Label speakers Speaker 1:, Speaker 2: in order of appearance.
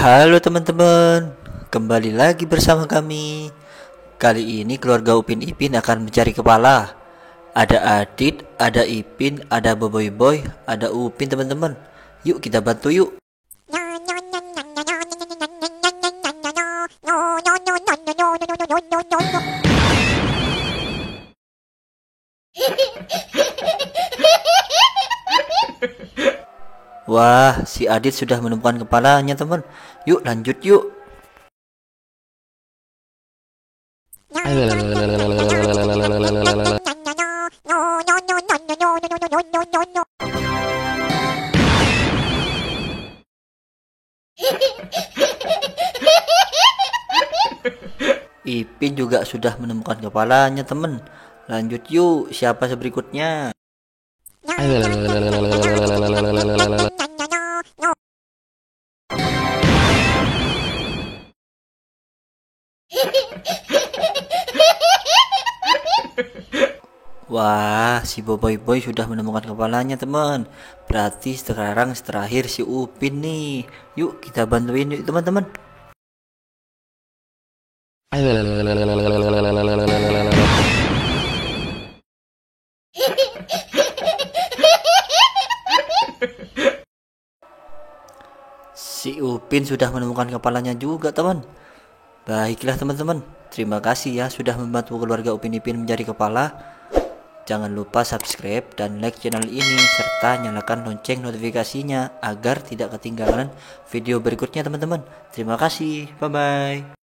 Speaker 1: Halo teman-teman, kembali lagi bersama kami. Kali ini keluarga Upin Ipin akan mencari kepala. Ada Adit, ada Ipin, ada Boboiboy Boy, ada Upin teman-teman. Yuk kita bantu yuk. Wah, si Adit sudah menemukan kepalanya teman. Yuk lanjut yuk. Ipin juga sudah menemukan kepalanya teman. Lanjut yuk, siapa berikutnya? Wah, si Boboiboy Boy sudah menemukan kepalanya teman. Berarti sekarang terakhir si Upin nih. Yuk kita bantuin yuk teman-teman. Si Upin sudah menemukan kepalanya juga teman. Baiklah teman-teman, terima kasih ya sudah membantu keluarga Upin Ipin mencari kepala. Jangan lupa subscribe dan like channel ini serta nyalakan lonceng notifikasinya agar tidak ketinggalan video berikutnya teman-teman. Terima kasih, bye bye.